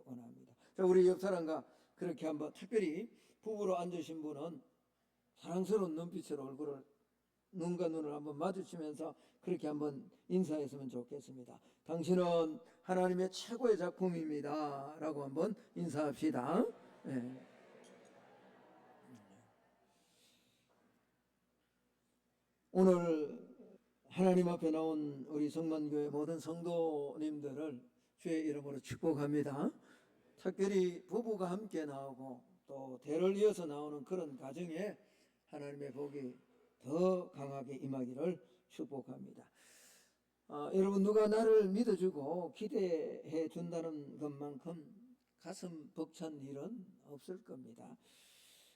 원합니다. 자, 우리 옆 사람과 그렇게 한번, 특별히 부부로 앉으신 분은 사랑스러운 눈빛으로 얼굴을, 눈과 눈을 한번 마주치면서 그렇게 한번 인사했으면 좋겠습니다. 당신은 하나님의 최고의 작품입니다 라고 한번 인사합시다. 네. 오늘 하나님 앞에 나온 우리 성만교회 모든 성도님들을 주의 이름으로 축복합니다. 특별히 부부가 함께 나오고 또 대를 이어서 나오는 그런 가정에 하나님의 복이 더 강하게 임하기를 축복합니다. 여러분, 누가 나를 믿어주고 기대해 준다는 것만큼 가슴 벅찬 일은 없을 겁니다.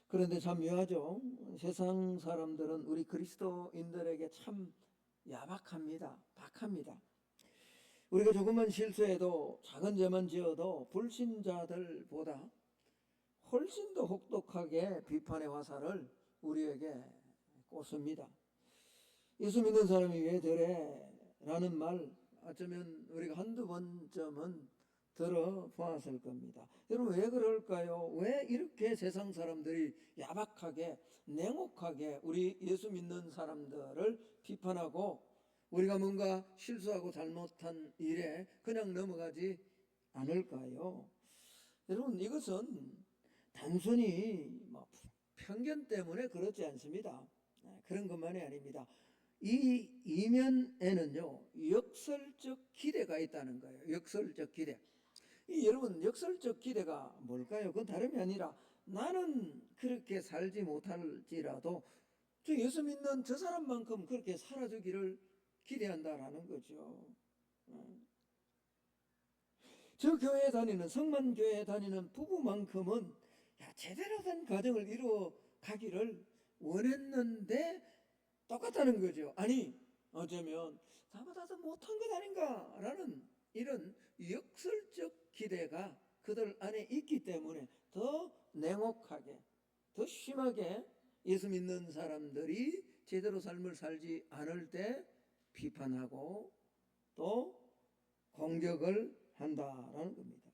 그런데 참 묘하죠. 세상 사람들은 우리 그리스도인들에게 참 야박합니다. 박합니다. 우리가 조금만 실수해도, 작은 죄만 지어도 불신자들보다 훨씬 더 혹독하게 비판의 화살을 우리에게 꽂습니다. 예수 믿는 사람이 왜 저래? 라는 말 어쩌면 우리가 한두 번쯤은 들어보았을 겁니다. 여러분, 왜 그럴까요? 왜 이렇게 세상 사람들이 야박하게, 냉혹하게 우리 예수 믿는 사람들을 비판하고 우리가 뭔가 실수하고 잘못한 일에 그냥 넘어가지 않을까요? 여러분, 이것은 단순히 편견 때문에 그렇지 않습니다. 그런 것만이 아닙니다. 이 이면에는요, 역설적 기대가 있다는 거예요. 역설적 기대. 여러분, 역설적 기대가 뭘까요? 그건 다름이 아니라 나는 그렇게 살지 못할지라도 저 예수 믿는 저 사람만큼 그렇게 살아주기를 기대한다라는 거죠. 저 교회에 다니는, 성만교회에 다니는 부부만큼은 제대로 된 가정을 이루어 가기를 원했는데 똑같다는 거죠. 아니, 어쩌면 나보다 더 못한 것 아닌가 라는 이런 역설적 기대가 그들 안에 있기 때문에 더 냉혹하게, 더 심하게 예수 믿는 사람들이 제대로 삶을 살지 않을 때 비판하고 또 공격을 한다라는 겁니다.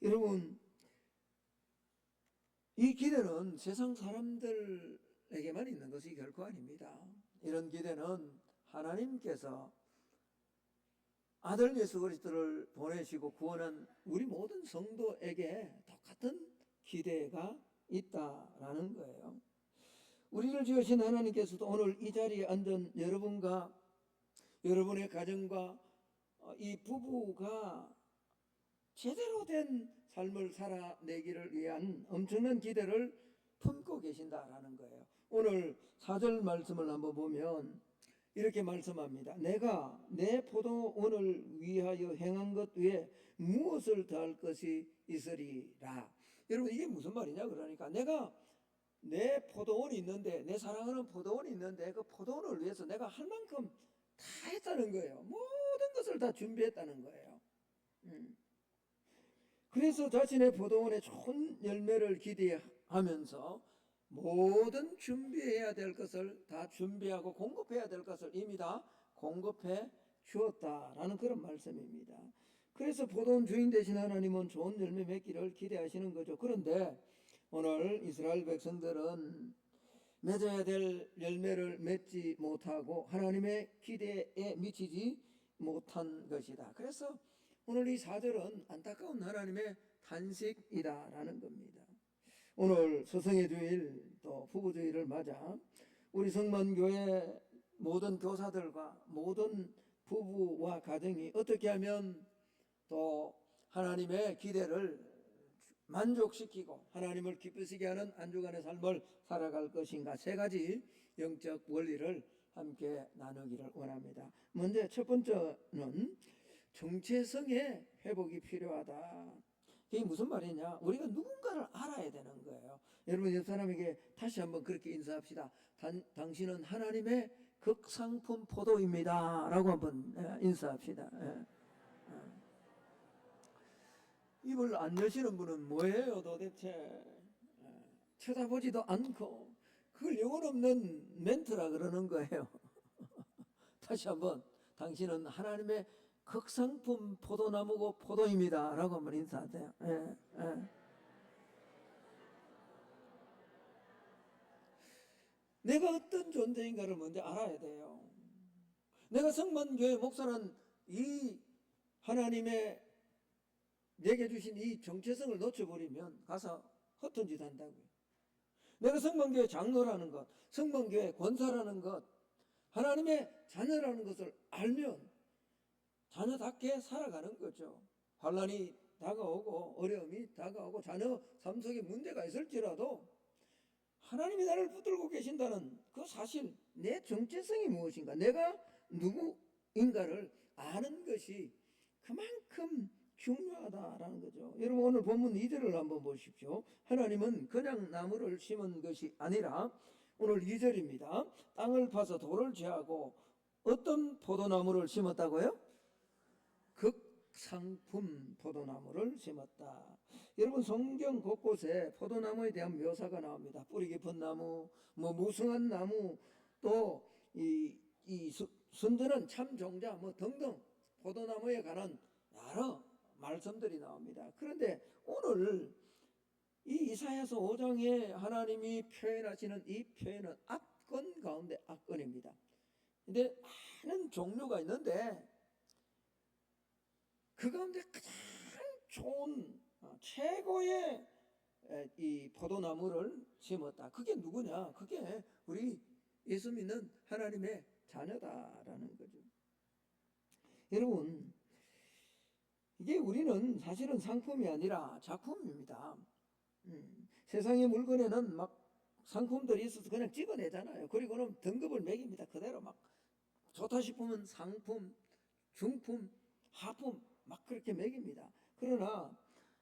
여러분, 이 기대는 세상 사람들에게만 있는 것이 결코 아닙니다. 이런 기대는 하나님께서 아들 예수 그리스도를 보내시고 구원한 우리 모든 성도에게 똑같은 기대가 있다라는 거예요. 우리를 지으신 하나님께서도 오늘 이 자리에 앉은 여러분과 여러분의 가정과 이 부부가 제대로 된 삶을 살아내기를 위한 엄청난 기대를 품고 계신다라는 거예요. 오늘 4절 말씀을 한번 보면 이렇게 말씀합니다. 내가 내 포도원을 위하여 행한 것 외에 무엇을 더할 것이 있으리라. 여러분, 이게 무슨 말이냐? 그러니까 내가 내 포도원이 있는데, 내 사랑하는 포도원이 있는데 그 포도원을 위해서 내가 할 만큼 다 했다는 거예요. 모든 것을 다 준비했다는 거예요. 그래서 자신의 포도원에 좋은 열매를 기대하면서 모든 준비해야 될 것을 다 준비하고 공급해야 될 것을 이미 다 공급해 주었다라는 그런 말씀입니다. 그래서 포도원 주인 되신 하나님은 좋은 열매 맺기를 기대하시는 거죠. 그런데 오늘 이스라엘 백성들은 맺어야 될 열매를 맺지 못하고 하나님의 기대에 미치지 못한 것이다. 그래서 오늘 이 4절은 안타까운 하나님의 탄식이다라는 겁니다. 오늘 서성의 주일 또 부부주일을 맞아 우리 성만교회 모든 교사들과 모든 부부와 가정이 어떻게 하면 또 하나님의 기대를 만족시키고 하나님을 기쁘시게 하는 한 주간의 삶을 살아갈 것인가, 세 가지 영적 원리를 함께 나누기를 원합니다. 먼저 첫 번째는 정체성의 회복이 필요하다. 이게 무슨 말이냐? 우리가 누군가를 알아야 되는 거예요. 여러분, 옆 사람에게 다시 한번 그렇게 인사합시다. 당신은 하나님의 극상품 포도입니다 라고 한번 인사합시다. 입을 안 여시는 분은 뭐예요 도대체? 쳐다보지도 않고 그걸 영혼 없는 멘트라 그러는 거예요. 다시 한번, 당신은 하나님의 극상품 포도나무고 포도입니다 라고 한번 인사하세요. 예, 예. 내가 어떤 존재인가를 먼저 알아야 돼요. 내가 성만교회 목사는 이 하나님의 내게 주신 이 정체성을 놓쳐버리면 가서 허튼 짓 한다고요. 내가 성만교회 장로라는 것, 성만교회 권사라는 것, 하나님의 자녀라는 것을 알면 자녀답게 살아가는 거죠. 환난이 다가오고 어려움이 다가오고 자녀 삶 속에 문제가 있을지라도 하나님이 나를 붙들고 계신다는 그 사실, 내 정체성이 무엇인가, 내가 누구인가를 아는 것이 그만큼 중요하다라는 거죠. 여러분 오늘 본문 2절을 한번 보십시오. 하나님은 그냥 나무를 심은 것이 아니라, 오늘 2절입니다. 땅을 파서 돌을 제하고 어떤 포도나무를 심었다고요? 극상품 포도나무를 심었다. 여러분 성경 곳곳에 포도나무에 대한 묘사가 나옵니다. 뿌리 깊은 나무, 무성한 나무, 또 순전한 참 종자 등등 포도나무에 관한 여러 말씀들이 나옵니다. 그런데 오늘 이 이사야서 5장에 하나님이 표현하시는 이 표현은 압권 가운데 압권입니다. 근데 많은 종류가 있는데 그 가운데 가장 좋은 최고의 이 포도나무를 심었다. 그게 누구냐? 그게 우리 예수 믿는 하나님의 자녀다라는 거죠. 여러분, 이게 우리는 사실은 상품이 아니라 작품입니다. 세상의 물건에는 막 상품들이 있어서 그냥 찍어내잖아요. 그리고는 등급을 매깁니다. 그대로 막 좋다 싶으면 상품, 중품, 하품 막 그렇게 매깁니다. 그러나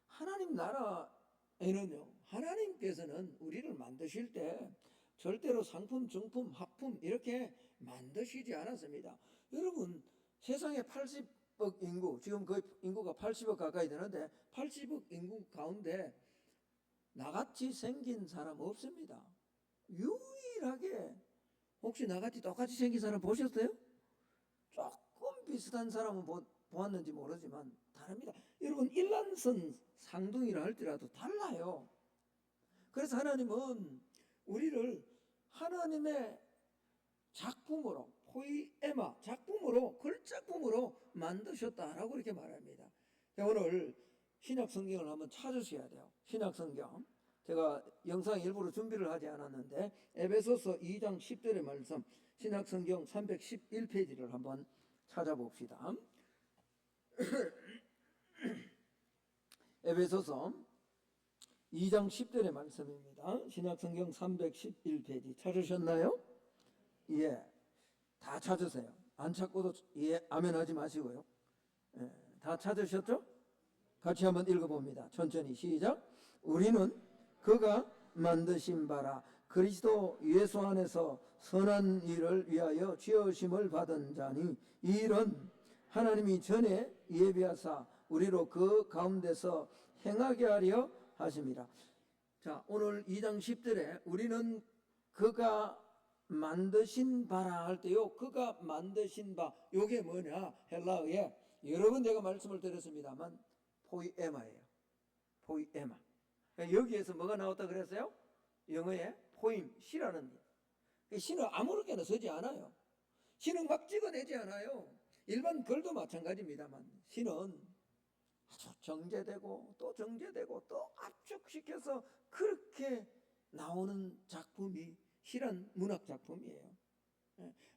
하나님 나라에는요, 하나님께서는 우리를 만드실 때 절대로 상품, 중품, 하품 이렇게 만드시지 않았습니다. 여러분 세상에 80억 인구, 지금 거의 인구가 80억 가까이 되는데 80억 인구 가운데 나같이 생긴 사람 없습니다. 유일하게, 혹시 나같이 똑같이 생긴 사람 보셨어요? 조금 비슷한 사람은 보았는지 모르지만 다릅니다. 여러분 일란선 상둥이라 할지라도 달라요. 그래서 하나님은 우리를 하나님의 작품으로, 포이에마, 작품으로, 걸작품으로 만드셨다라고 이렇게 말합니다. 오늘 신약 성경을 한번 찾으셔야 돼요. 신약 성경, 제가 영상 일부러 준비를 하지 않았는데 에베소서 2장 10절의 말씀, 신약 성경 311페이지를 한번 찾아봅시다. 에베소서 2장 10절의 말씀입니다. 신약 성경 311페이지 찾으셨나요? 예, 다 찾으세요. 안 찾고도 예, 아멘 하지 마시고요. 예, 다 찾으셨죠? 같이 한번 읽어봅니다. 천천히 시작. 우리는 그가 만드신 바라 그리스도 예수 안에서 선한 일을 위하여 지으심을 받은 자니, 이 일은 하나님이 전에 예비하사 우리로 그 가운데서 행하게 하려 하심이라. 자, 오늘 2장 10절에 우리는 그가 만드신 바라 할 때요, 그가 만드신 바, 요게 뭐냐? 헬라어에 여러 번 제가 말씀을 드렸습니다만 포이에마예요. 포이에마. 여기에서 뭐가 나왔다 그랬어요? 영어에 포임, 시라는 게. 시는 아무렇게나 쓰지 않아요. 시는 막 찍어내지 않아요. 일반 글도 마찬가지입니다만 시는 아주 정제되고 또 정제되고 또 압축시켜서 그렇게 나오는 작품이 시란 문학 작품이에요.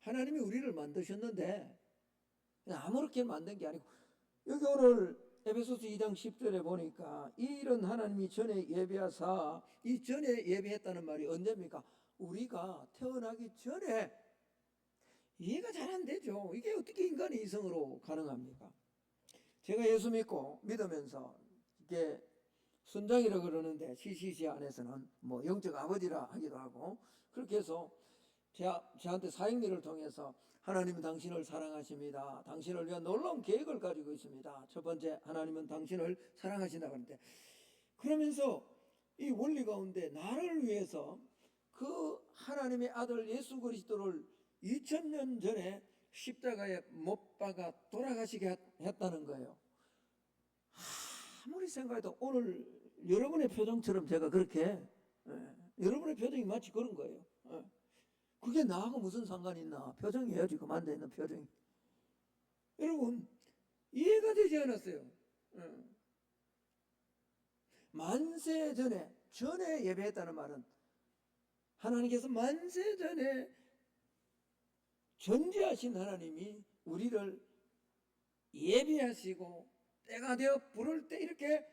하나님이 우리를 만드셨는데 그냥 아무렇게 만든 게 아니고, 여기 오늘 에베소서 2장 10절에 보니까 이 일은 하나님이 전에 예비하사, 이 전에 예비했다는 말이 언제입니까? 우리가 태어나기 전에. 이해가 잘 안 되죠. 이게 어떻게 인간의 이성으로 가능합니까? 제가 예수 믿고 믿으면서 이게 순장이라고 그러는데 CCC 안에서는 뭐 영적 아버지라 하기도 하고, 그렇게 해서 저한테 사역일을 통해서 하나님은 당신을 사랑하십니다. 당신을 위한 놀라운 계획을 가지고 있습니다. 첫 번째, 하나님은 당신을 사랑하신다고 하는데, 그러면서 이 원리 가운데 나를 위해서 그 하나님의 아들 예수 그리스도를 2000년 전에 십자가에 못 박아 돌아가시게 했다는 거예요. 아무리 생각해도 오늘 여러분의 표정처럼 제가 그렇게 여러분의 표정이 마치 그런 거예요. 그게 나하고 무슨 상관이 있나? 표정이에요. 지금 앉아있는 표정이. 여러분 이해가 되지 않았어요. 만세 전에 예배했다는 말은 하나님께서 만세 전에 존재하신 하나님이 우리를 예비하시고 때가 되어 부를 때 이렇게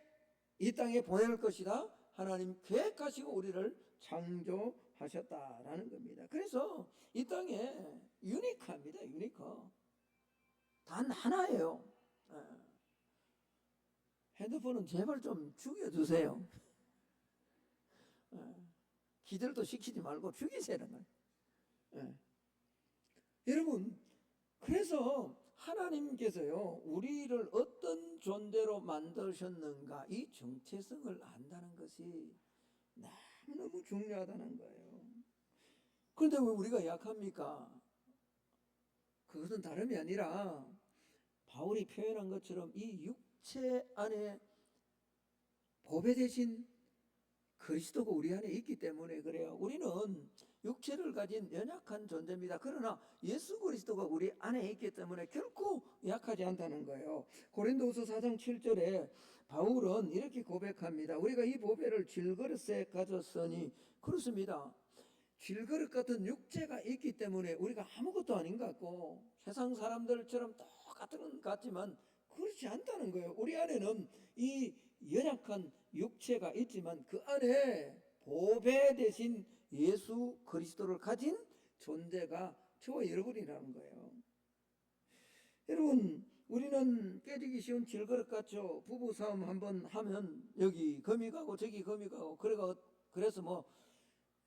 이 땅에 보낼 것이다. 하나님 계획하시고 우리를 창조하셨다라는 겁니다. 그래서 이 땅에 유니크합니다. 유니크. 단 하나예요. 핸드폰은 제발 좀 죽여주세요. 기절도 시키지 말고 죽이세요. 여러분, 그래서 하나님께서요 우리를 어떤 존재로 만드셨는가 이 정체성을 안다는 것이 너무너무 중요하다는 거예요. 그런데 왜 우리가 약합니까? 그것은 다름이 아니라 바울이 표현한 것처럼 이 육체 안에 보배 대신 그리스도가 우리 안에 있기 때문에 그래요. 우리는 육체를 가진 연약한 존재입니다. 그러나 예수 그리스도가 우리 안에 있기 때문에 결코 약하지 않다는 거예요. 고린도후서 4장 7절에 바울은 이렇게 고백합니다. 우리가 이 보배를 질그릇에 가졌으니 그렇습니다. 질그릇 같은 육체가 있기 때문에 우리가 아무것도 아닌 것 같고 세상 사람들처럼 똑같은 것 같지만 그렇지 않다는 거예요. 우리 안에는 이 연약한 육체가 있지만 그 안에 보배 대신 예수 그리스도를 가진 존재가 저와 여러분이라는 거예요. 여러분 우리는 깨지기 쉬운 질그릇 같죠. 부부싸움 한번 하면 여기 금이 가고 저기 금이 가고 그래서 뭐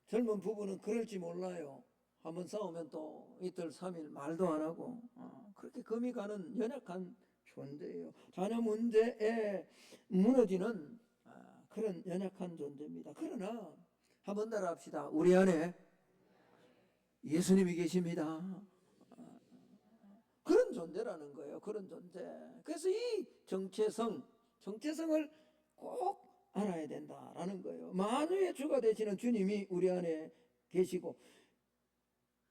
젊은 부부는 그럴지 몰라요. 한번 싸우면 또 이틀 3일 말도 안 하고 그렇게 금이 가는 연약한 존재예요. 자녀 문제에 무너지는 그런 연약한 존재입니다. 그러나 한번 따라합시다. 우리 안에 예수님이 계십니다. 그런 존재라는 거예요. 그런 존재. 그래서 이 정체성을 꼭 알아야 된다라는 거예요. 만유의 주가 되시는 주님이 우리 안에 계시고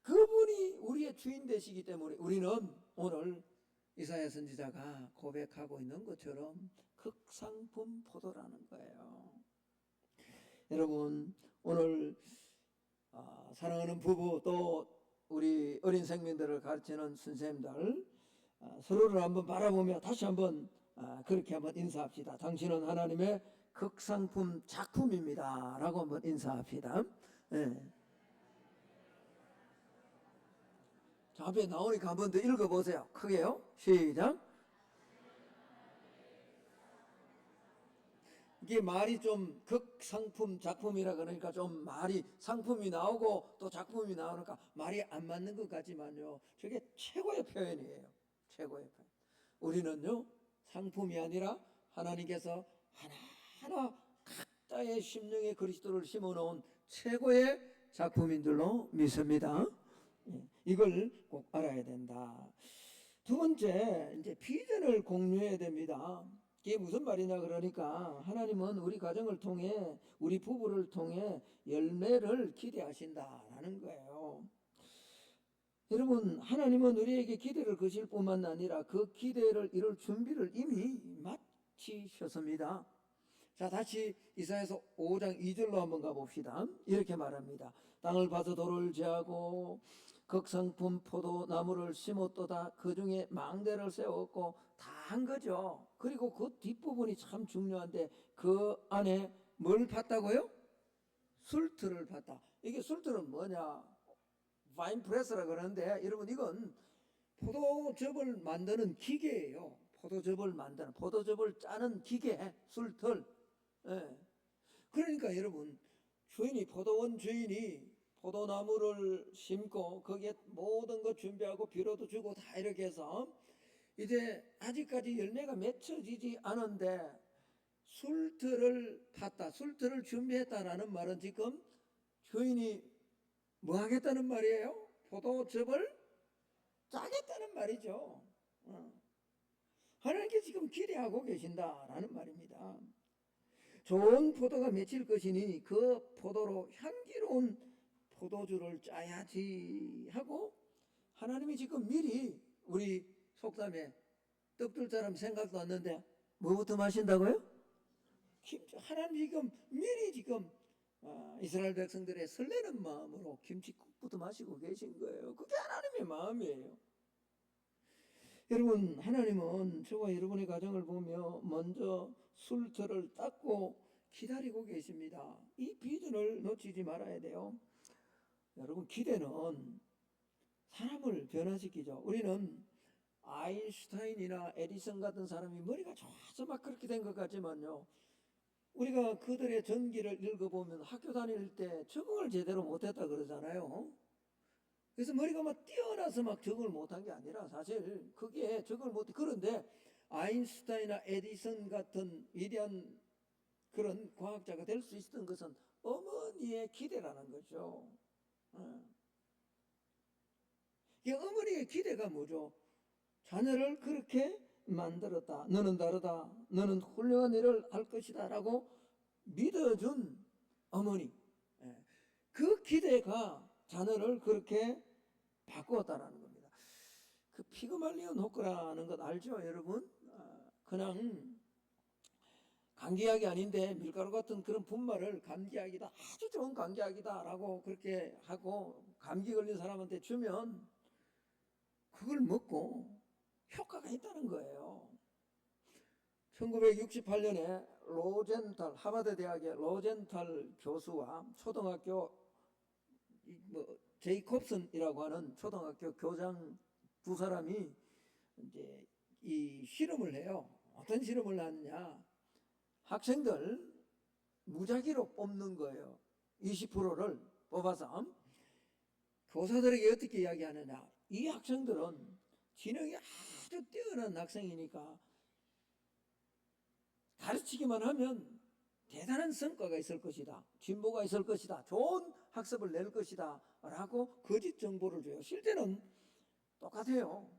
그분이 우리의 주인 되시기 때문에 우리는 오늘 이사야 선지자가 고백하고 있는 것처럼 극상품 포도라는 거예요. 여러분 오늘 사랑하는 부부 또 우리 어린 생명들을 가르치는 선생님들 서로를 한번 바라보며 다시 한번 그렇게 한번 인사합시다. 당신은 하나님의 극상품 작품입니다 라고 한번 인사합시다. 네. 자, 앞에 나오니까 한번 더 읽어보세요. 크게요. 시작. 이게 말이 좀 극상품 작품이라 그러니까 좀 말이 상품이 나오고 또 작품이 나오니까 말이 안 맞는 것 같지만요 저게 최고의 표현이에요. 최고의 표현. 우리는요 상품이 아니라 하나님께서 하나하나 각자의 심령에 그리스도를 심어놓은 최고의 작품인 줄로 믿습니다. 이걸 꼭 알아야 된다. 두 번째 이제 비전을 공유해야 됩니다. 이게 무슨 말이냐 그러니까 하나님은 우리 가정을 통해 우리 부부를 통해 열매를 기대하신다라는 거예요. 여러분 하나님은 우리에게 기대를 거실 뿐만 아니라 그 기대를 이룰 준비를 이미 마치셨습니다. 자 다시 이사야서 5장 2절로 한번 가봅시다. 이렇게 말합니다. 땅을 파서 돌을 제하고 극상품 포도나무를 심었도다. 그 중에 망대를 세웠고 다 한 거죠. 그리고 그 뒷부분이 참 중요한데 그 안에 뭘 팠다고요? 술틀을 팠다. 이게 술틀은 뭐냐? 와인프레스라 그러는데 여러분 이건 포도즙을 만드는 기계예요. 포도즙을 짜는 기계 술틀. 예. 그러니까 여러분 포도원 주인이 포도나무를 심고 거기에 모든 것 준비하고 비료도 주고 다 이렇게 해서 이제 아직까지 열매가 맺혀지지 않은데 술틀을 팠다. 술틀을 준비했다라는 말은 지금 주인이 뭐 하겠다는 말이에요? 포도즙을 짜겠다는 말이죠. 하나님께 지금 기대하고 계신다라는 말입니다. 좋은 포도가 맺힐 것이니 그 포도로 향기로운 포도주를 짜야지 하고 하나님이 지금 미리 우리 속담에 떡들처럼 생각도 않는데 뭐부터 마신다고요? 하나님 지금 미리 지금 이스라엘 백성들의 설레는 마음으로 김치국부터 마시고 계신 거예요. 그게 하나님의 마음이에요. 여러분, 하나님은 저와 여러분의 가정을 보며 먼저 술터를 닦고 기다리고 계십니다. 이 비전을 놓치지 말아야 돼요. 여러분, 기대는 사람을 변화시키죠. 우리는 아인슈타인이나 에디슨 같은 사람이 머리가 좋아서 막 그렇게 된 것 같지만요, 우리가 그들의 전기를 읽어보면 학교 다닐 때 적응을 제대로 못했다 그러잖아요. 그래서 머리가 막 뛰어나서 막 적응을 못한 게 아니라 사실 그게 적응을 못해. 그런데 아인슈타인이나 에디슨 같은 위대한 그런 과학자가 될 수 있었던 것은 어머니의 기대라는 거죠. 이 어머니의 기대가 뭐죠? 자녀를 그렇게 만들었다. 너는 다르다. 너는 훌륭한 일을 할 것이다 라고 믿어준 어머니. 그 기대가 자녀를 그렇게 바꾸었다라는 겁니다. 그 피그말리온 호크라는 것 알죠, 여러분? 그냥 감기약이 아닌데 밀가루 같은 그런 분말을 감기약이다, 아주 좋은 감기약이다라고 그렇게 하고 감기 걸린 사람한테 주면 그걸 먹고 효과가 있다는 거예요. 1968년에 로젠탈 하버드 대학의 로젠탈 교수와 초등학교 제이콥슨이라고 하는 초등학교 교장 두 사람이 이제 이 실험을 해요. 어떤 실험을 하느냐? 학생들 무작위로 뽑는 거예요. 20%를 뽑아서 교사들에게 어떻게 이야기하느냐? 이 학생들은 지능이 아주 뛰어난 학생이니까 가르치기만 하면 대단한 성과가 있을 것이다, 진보가 있을 것이다, 좋은 학습을 낼 것이다 라고 거짓 정보를 줘요. 실제는 똑같아요.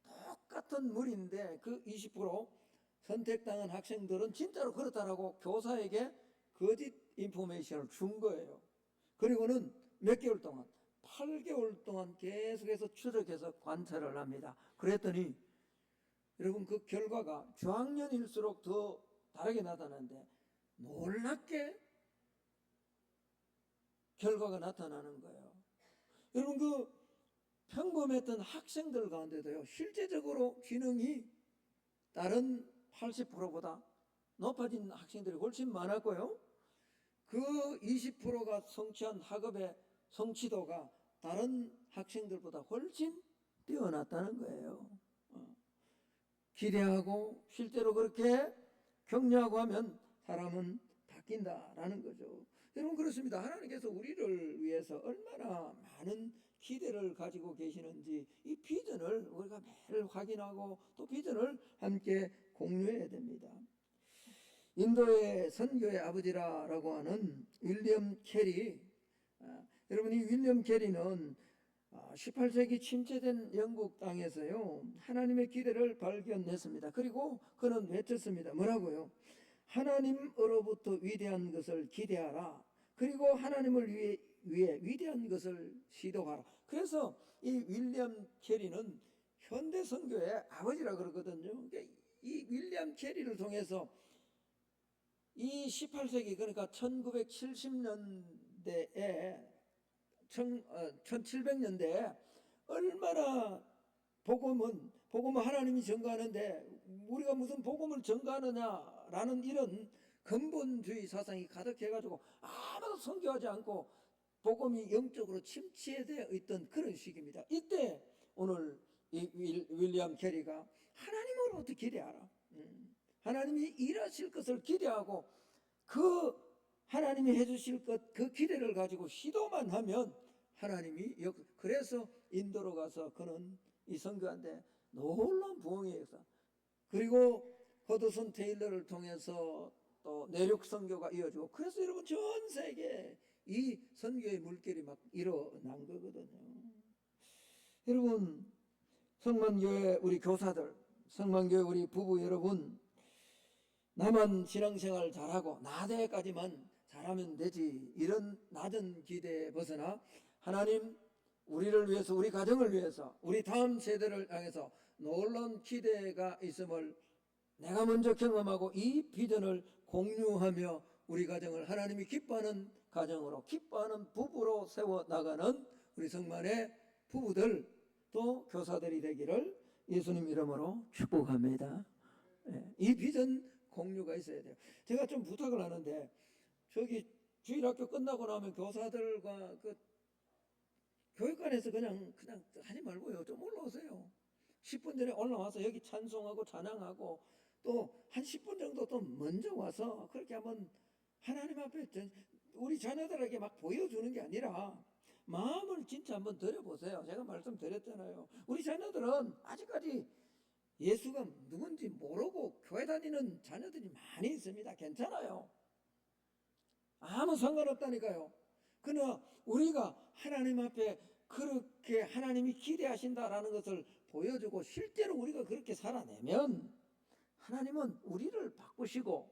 똑같은 물인데 그 20% 선택당한 학생들은 진짜로 그렇다라고 교사에게 거짓 인포메이션을 준 거예요. 그리고는 몇 개월 동안 8개월 동안 계속해서 추적해서 관찰을 합니다. 그랬더니 여러분, 그 결과가 저학년일수록 더 다르게 나타나는데 놀랍게 결과가 나타나는 거예요. 여러분, 그 평범했던 학생들 가운데도요, 실제적으로 지능이 다른 80%보다 높아진 학생들이 훨씬 많았고요, 그 20%가 성취한 학업의 성취도가 다른 학생들보다 훨씬 뛰어났다는 거예요. 기대하고 실제로 그렇게 격려하고 하면 사람은 바뀐다라는 거죠. 여러분, 그렇습니다. 하나님께서 우리를 위해서 얼마나 많은 기대를 가지고 계시는지 이 비전을 우리가 매일 확인하고 또 비전을 함께 공유해야 됩니다. 인도의 선교의 아버지라고 하는 윌리엄 캐리, 여러분, 이 윌리엄 캐리는 18세기 침체된 영국 땅에서요, 하나님의 기대를 발견했습니다. 그리고 그는 외쳤습니다. 뭐라고요? 하나님으로부터 위대한 것을 기대하라. 그리고 하나님을 위해 위대한 것을 시도하라. 그래서 이 윌리엄 캐리는 현대 선교의 아버지라 그러거든요. 그러니까 이 윌리엄 캐리를 통해서 이 18세기, 그러니까 1970년대에 1700년대에 얼마나 복음은 하나님이 전가하는데 우리가 무슨 복음을 전가하느냐라는 이런 근본주의 사상이 가득해가지고 아무도 선교하지 않고 복음이 영적으로 침체되어 있던 그런 시기입니다. 이때 오늘 이 윌리엄 캐리가 하나님으로부터 기대하라, 하나님이 일하실 것을 기대하고 그 하나님이 해주실 것, 그 기대를 가지고 시도만 하면 하나님이 그래서 인도로 가서 그는 이 선교한테 놀라운 부흥의 역사, 그리고 허드슨 테일러를 통해서 또 내륙 선교가 이어지고, 그래서 여러분 전 세계 이 선교의 물결이 막 일어난 거거든요. 여러분, 성만교회 우리 교사들, 성만교회 우리 부부 여러분, 나만 신앙생활 잘하고 나대까지만 잘하면 되지, 이런 낮은 기대에 벗어나 하나님 우리를 위해서, 우리 가정을 위해서, 우리 다음 세대를 향해서 놀라운 기대가 있음을 내가 먼저 경험하고 이 비전을 공유하며 우리 가정을 하나님이 기뻐하는 가정으로, 기뻐하는 부부로 세워나가는 우리 성만의 부부들, 또 교사들이 되기를 예수님 이름으로 축복합니다. 이 비전 공유가 있어야 돼요. 제가 좀 부탁을 하는데, 저기 주일학교 끝나고 나면 교사들과 그 교육관에서 그냥 하지 말고요, 좀 올라오세요. 10분 전에 올라와서 여기 찬송하고 찬양하고, 또 한 10분 정도 또 먼저 와서 그렇게 한번 하나님 앞에 우리 자녀들에게 막 보여주는 게 아니라 마음을 진짜 한번 드려보세요. 제가 말씀드렸잖아요. 우리 자녀들은 아직까지 예수가 누군지 모르고 교회 다니는 자녀들이 많이 있습니다. 괜찮아요. 아무 상관없다니까요. 그러나 우리가 하나님 앞에 그렇게 하나님이 기대하신다라는 것을 보여주고 실제로 우리가 그렇게 살아내면 하나님은 우리를 바꾸시고,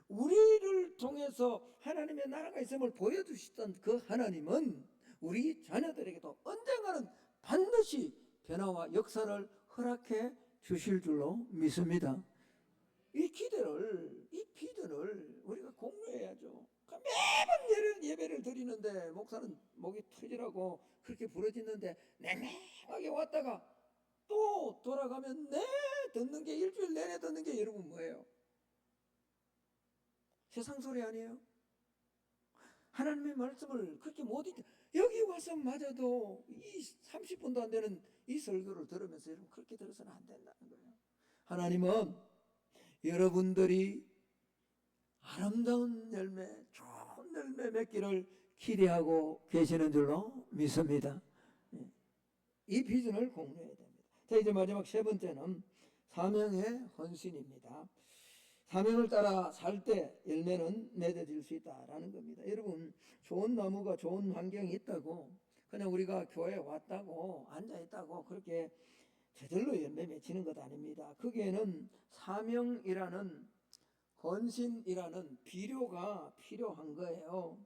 우리를 통해서 하나님의 나라가 있음을 보여주시던 그 하나님은 우리 자녀들에게도 언젠가는 반드시 변화와 역사를 허락해 주실 줄로 믿습니다. 이 기대를, 이 비전을 우리가 공유해야죠. 매번 예배를 드리는데 목사는 목이 터지라고 그렇게 부러지는데 냉랭하게 왔다가 또 돌아가면 듣는 게, 일주일 내내 듣는 게 여러분 뭐예요? 세상 소리 아니에요? 하나님의 말씀을 그렇게 못 잊게, 여기 와서 마저도 이 30분도 안 되는 이 설교를 들으면서 여러분 그렇게 들어서는 안 된다는 거예요. 하나님은 여러분들이 아름다운 열매, 좋은 열매 맺기를 기대하고 계시는 줄로 믿습니다. 이 비전을 공유해야 됩니다. 자, 이제 마지막 세 번째는 사명의 헌신입니다. 사명을 따라 살 때 열매는 맺어질 수 있다라는 겁니다. 여러분, 좋은 나무가 좋은 환경이 있다고 그냥 우리가 교회에 왔다고 앉아있다고 그렇게 저절로 열매 맺히는 것 아닙니다. 거기에는 사명이라는, 헌신이라는 비료가 필요한 거예요.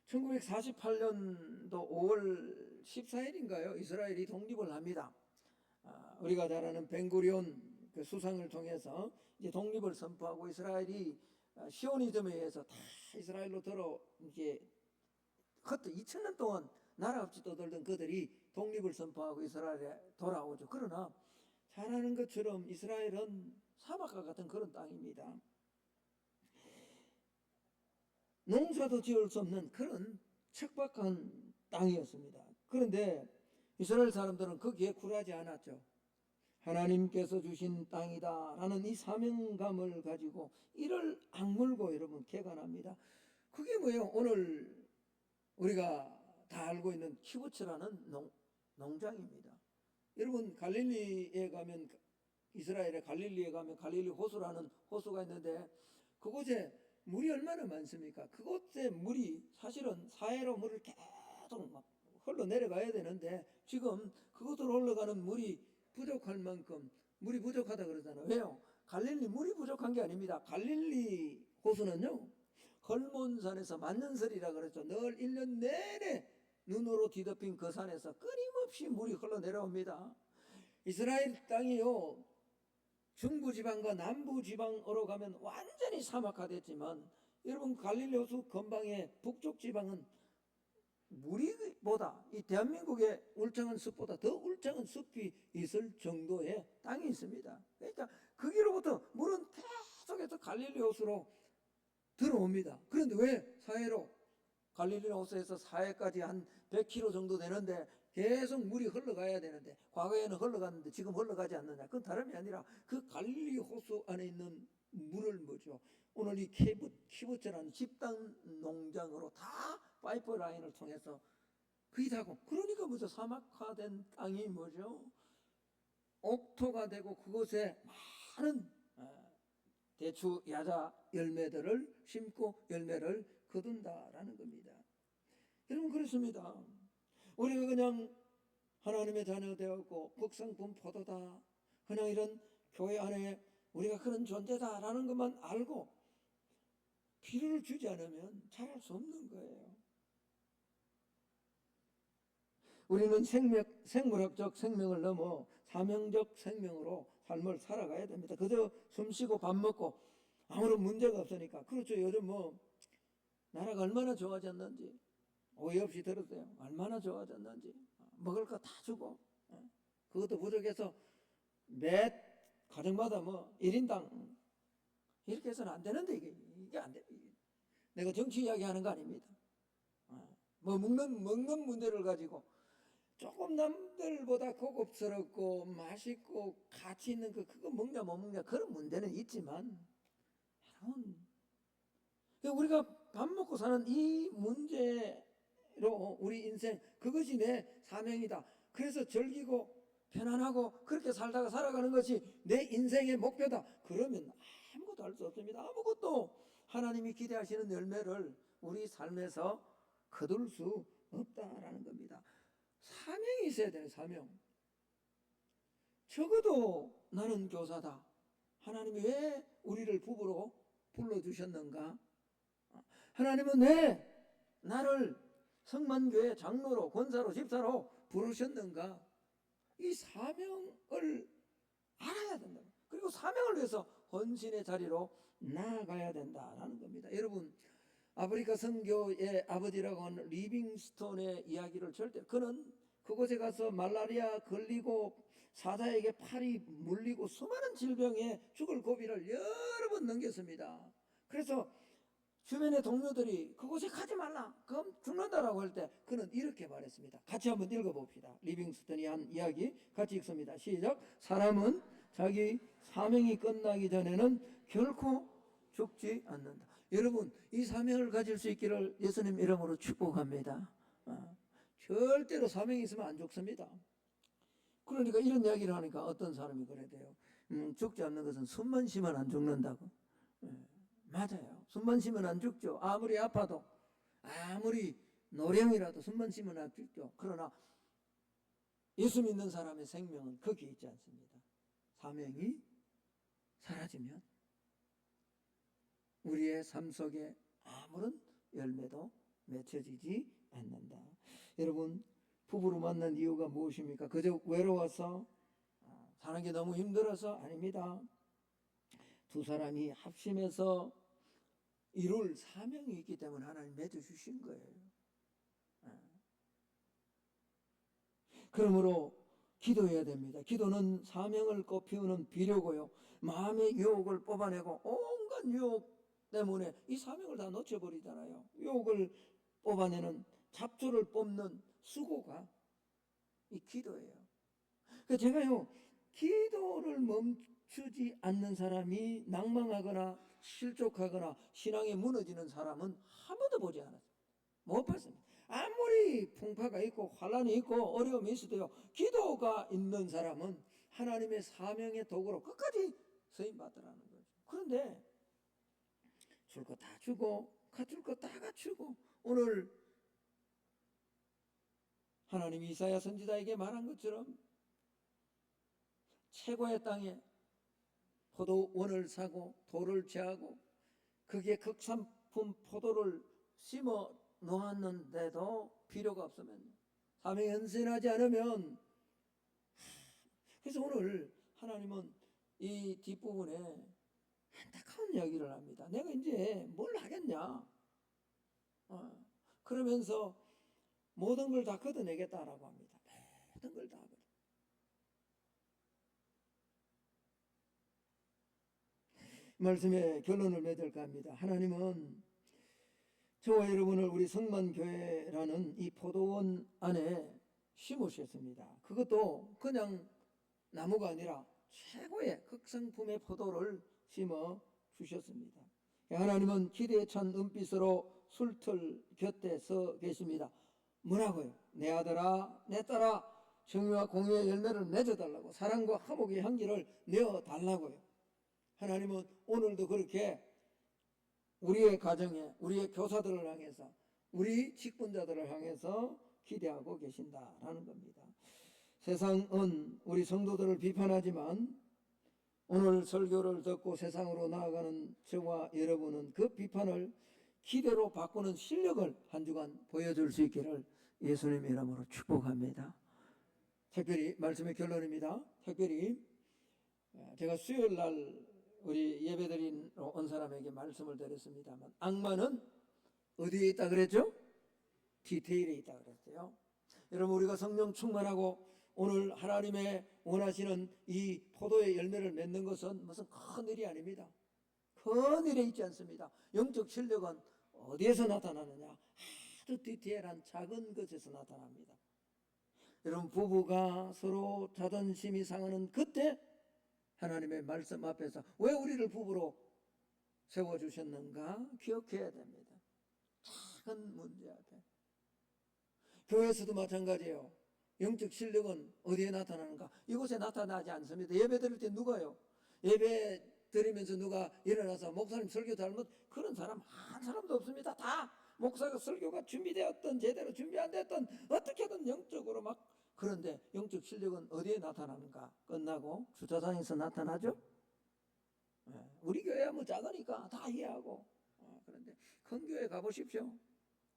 1948년도 5월 14일인가요? 이스라엘이 독립을 합니다. 우리가 잘 아는 벤구리온 그 수상을 통해서 이제 독립을 선포하고, 이스라엘이 시오니즘에 의해서 다 이스라엘로 이제 2000년 동안 나라 없이 떠돌던 그들이 독립을 선포하고 이스라엘에 돌아오죠. 그러나 잘 아는 것처럼 이스라엘은 사막과 같은 그런 땅입니다. 농사도 지을 수 없는 그런 척박한 땅이었습니다. 그런데 이스라엘 사람들은 거기에 굴하지 않았죠. 하나님께서 주신 땅이다 라는 이 사명감을 가지고 이를 악물고 여러분 개간합니다. 그게 뭐예요? 오늘 우리가 다 알고 있는 키부츠라는 농장입니다. 여러분, 갈릴리에 가면, 이스라엘의 갈릴리에 가면 갈릴리 호수라는 호수가 있는데 그곳에 물이 얼마나 많습니까? 그곳에 물이 사실은 사해로 물을 계속 막 흘러내려가야 되는데 지금 그곳으로 흘러가는 물이 부족할 만큼 물이 부족하다 그러잖아요. 왜요? 갈릴리 물이 부족한 게 아닙니다. 갈릴리 호수는요, 헐몬산에서 만년설이라 그랬죠. 늘 1년 내내 눈으로 뒤덮인 그 산에서 끊임없이 물이 흘러내려옵니다. 이스라엘 땅이요, 중부지방과 남부지방으로 가면 완전히 사막화됐지만 여러분 갈릴리 호수 근방의 북쪽 지방은 무리보다, 이 대한민국의 울창한 숲보다 더 울창한 숲이 있을 정도의 땅이 있습니다. 그러니까 거기로부터 물은 계속해서 갈릴리 호수로 들어옵니다. 그런데 왜 사해로, 갈릴리 호수에서 사해까지 한 100km 정도 되는데 계속 물이 흘러가야 되는데, 과거에는 흘러갔는데 지금 흘러가지 않느냐? 그건 다름이 아니라 그 갈릴리 호수 안에 있는 물을 뭐죠? 오늘 이 키부츠라는 집단 농장으로 다 파이프라인을 통해서 그게 다고, 그러니까 뭐죠? 사막화된 땅이 뭐죠? 옥토가 되고 그곳에 많은 대추, 야자 열매들을 심고 열매를 거둔다라는 겁니다. 여러분, 그렇습니다. 우리가 그냥 하나님의 자녀 되었고 극성품 포도다, 그냥 이런 교회 안에 우리가 그런 존재다라는 것만 알고 필요를 주지 않으면 자랄 수 없는 거예요. 우리는 생물학적 생명을 넘어 사명적 생명으로 삶을 살아가야 됩니다. 그저 숨쉬고 밥 먹고 아무런 문제가 없으니까. 그렇죠. 요즘 나라가 얼마나 좋아졌는지 오해 없이 들었어요. 얼마나 좋아졌는지. 먹을 거 다 주고, 그것도 부족해서 매 가정마다 1인당 이렇게 해서는 안 되는데, 이게 안 돼. 내가 정치 이야기 하는 거 아닙니다. 먹는 문제를 가지고 조금 남들보다 고급스럽고 맛있고 가치 있는 그거 먹냐 못 먹냐 그런 문제는 있지만, 여러분, 우리가 밥 먹고 사는 이 문제로 우리 인생, 그것이 내 사명이다. 그래서 즐기고 편안하고 그렇게 살다가 살아가는 것이 내 인생의 목표다. 그러면 아무것도 할 수 없습니다. 아무것도 하나님이 기대하시는 열매를 우리 삶에서 거둘 수 없다라는 겁니다. 사명이 있어야 돼요. 사명. 적어도 나는 교사다. 하나님이 왜 우리를 부부로 불러주셨는가? 하나님은 왜 나를 성만교회 장로로, 권사로, 집사로 부르셨는가? 이 사명을 알아야 된다. 그리고 사명을 위해서 헌신의 자리로 나아가야 된다라는 겁니다. 여러분, 아프리카 선교의 아버지라고 하는 리빙스톤의 이야기를 그는 그곳에 가서 말라리아 걸리고 사자에게 팔이 물리고 수많은 질병에 죽을 고비를 여러 번 넘겼습니다. 그래서 주변의 동료들이 그곳에 가지 말라, 그럼 죽는다라고 할 때 그는 이렇게 말했습니다. 같이 한번 읽어봅시다. 리빙스턴이 한 이야기 같이 읽습니다. 시작. 사람은 자기 사명이 끝나기 전에는 결코 죽지 않는다. 여러분, 이 사명을 가질 수 있기를 예수님 이름으로 축복합니다. 절대로 사명이 있으면 안 죽습니다. 그러니까 이런 이야기를 하니까 어떤 사람이 그래 돼요. 죽지 않는 것은 숨만 쉬면 안 죽는다고. 맞아요. 숨만 쉬면 안 죽죠. 아무리 아파도, 아무리 노령이라도 숨만 쉬면 안 죽죠. 그러나 예수 믿는 사람의 생명은 거기에 있지 않습니다. 사명이 사라지면 우리의 삶 속에 아무런 열매도 맺혀지지 않는다. 여러분, 부부로 만난 이유가 무엇입니까? 그저 외로워서, 사는 게 너무 힘들어서? 아닙니다. 두 사람이 합심해서 이룰 사명이 있기 때문에 하나님 맺어주신 거예요. 그러므로 기도해야 됩니다. 기도는 사명을 꽃피우는 비료고요, 마음의 유혹을 뽑아내고, 온갖 유혹 때문에 이 사명을 다 놓쳐버리잖아요. 유혹을 뽑아내는, 잡초를 뽑는 수고가 이 기도예요. 그래서 제가요, 기도를 멈추지 않는 사람이 낭망하거나 실족하거나 신앙이 무너지는 사람은 한 번도 보지 않았어요. 못 봤습니다. 아무리 풍파가 있고 환란이 있고 어려움이 있어도요, 기도가 있는 사람은 하나님의 사명의 도구로 끝까지 쓰임받더라는 거죠. 그런데 줄 거 다 주고 갖출 거 다 갖추고, 오늘 하나님이 이사야 선지자에게 말한 것처럼 최고의 땅에 포도원을 사고 돌을 제하고 거기에 극산품 포도를 심어 놓았는데도 필요가 없으면, 사명이 헌신하지 않으면, 그래서 오늘 하나님은 이 뒷부분에 안타까운 이야기를 합니다. 내가 이제 뭘 하겠냐, 그러면서 모든 걸 다 걷어내겠다라고 합니다. 모든 걸 다 걷어. 말씀의 결론을 맺을까 합니다. 하나님은 저와 여러분을 우리 성만교회라는 이 포도원 안에 심으셨습니다. 그것도 그냥 나무가 아니라 최고의 극성품의 포도를 심어 주셨습니다. 하나님은 기대에 찬 은빛으로 술틀 곁에 서 계십니다. 뭐라고요? 내 아들아, 내 딸아, 정의와 공의의 열매를 맺어달라고, 사랑과 화목의 향기를 내어달라고요. 하나님은 오늘도 그렇게 우리의 가정에, 우리의 교사들을 향해서, 우리 직분자들을 향해서 기대하고 계신다라는 겁니다. 세상은 우리 성도들을 비판하지만 오늘 설교를 듣고 세상으로 나아가는 저와 여러분은 그 비판을 기대로 바꾸는 실력을 한 주간 보여줄 수 있기를 예수님 이름으로 축복합니다. 특별히 말씀의 결론입니다. 특별히 제가 수요일 날 우리 예배드린 온 사람에게 말씀을 드렸습니다만, 악마는 어디에 있다 그랬죠? 디테일에 있다 그랬어요. 여러분, 우리가 성령 충만하고 오늘 하나님의 원하시는 이 포도의 열매를 맺는 것은 무슨 큰 일이 아닙니다. 큰 일에 있지 않습니다. 영적 실력은 어디에서 나타나느냐? 아주 디테일한 작은 것에서 나타납니다. 여러분, 부부가 서로 자존심이 상하는 그때 하나님의 말씀 앞에서 왜 우리를 부부로 세워주셨는가 기억해야 됩니다. 작은 문제 앞에. 교회에서도 마찬가지예요. 영적 실력은 어디에 나타나는가? 이곳에 나타나지 않습니다. 예배 드릴 때 누가요? 예배 드리면서 누가 일어나서 목사님 설교 잘못, 그런 사람 한 사람도 없습니다. 다 목사가 설교가 준비되었던 제대로 준비 안 됐던 어떻게든 영적으로 막. 그런데 영적 실력은 어디에 나타나는가? 끝나고 주차장에서 나타나죠? 우리 교회야 뭐 작으니까 다 이해하고. 그런데 큰 교회 가보십시오.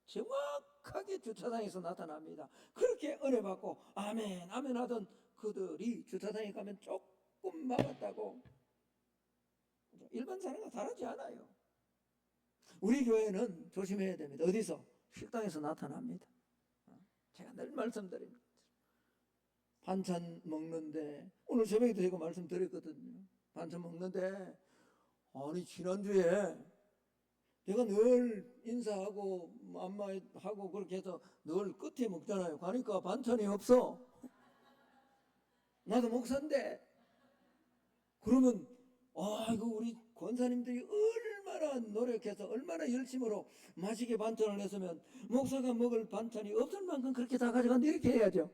정확하게 주차장에서 나타납니다. 그렇게 은혜 받고 아멘 아멘 하던 그들이 주차장에 가면 조금 막았다고 일반 사람과 다르지 않아요. 우리 교회는 조심해야 됩니다. 어디서? 식당에서 나타납니다. 제가 늘 말씀드립니다. 반찬 먹는데, 오늘 새벽에도 제가 말씀드렸거든요. 반찬 먹는데, 아니 지난주에 내가 늘 인사하고 안마하고 그렇게 해서 늘 끝에 먹잖아요. 가니까 반찬이 없어. 나도 목사인데. 그러면 이거 우리 권사님들이 얼마나 노력해서 얼마나 열심으로 맛있게 반찬을 했으면 목사가 먹을 반찬이 없을 만큼 그렇게 다 가져간다 이렇게 해야죠.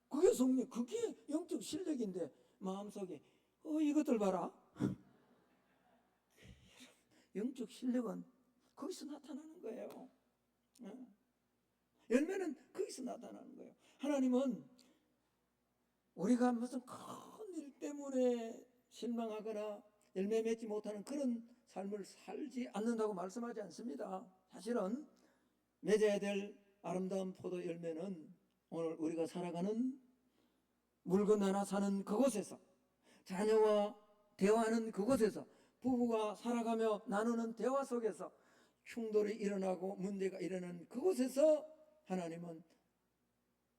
그게 성령, 그게 영적 실력인데 마음속에 이것들 봐라. 영적 실력은 거기서 나타나는 거예요. 열매는 거기서 나타나는 거예요. 하나님은 우리가 무슨 큰 일 때문에 실망하거나 열매 맺지 못하는 그런 삶을 살지 않는다고 말씀하지 않습니다. 사실은 맺어야 될 아름다운 포도 열매는 오늘 우리가 살아가는 물건 하나 사는 그곳에서, 자녀와 대화하는 그곳에서, 부부가 살아가며 나누는 대화 속에서 충돌이 일어나고 문제가 일어나는 그곳에서 하나님은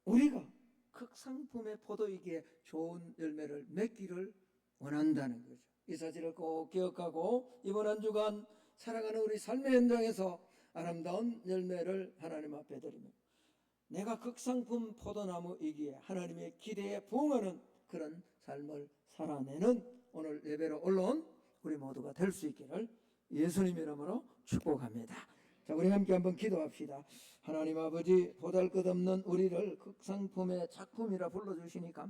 우리가 극상품의 포도이기에 좋은 열매를 맺기를 원한다는 거죠. 이 사실을 꼭 기억하고 이번 한 주간 살아가는 우리 삶의 현장에서 아름다운 열매를 하나님 앞에 드리며 내가 극상품 포도나무이기에 하나님의 기대에 부응하는 그런 삶을 살아내는 오늘 예배로 올라온 우리 모두가 될 수 있기를 예수님 이름으로 축복합니다. 자, 우리 함께 한번 기도합시다. 하나님 아버지, 보잘것없는 우리를 극상품의 작품이라 불러주시니 감사합니다.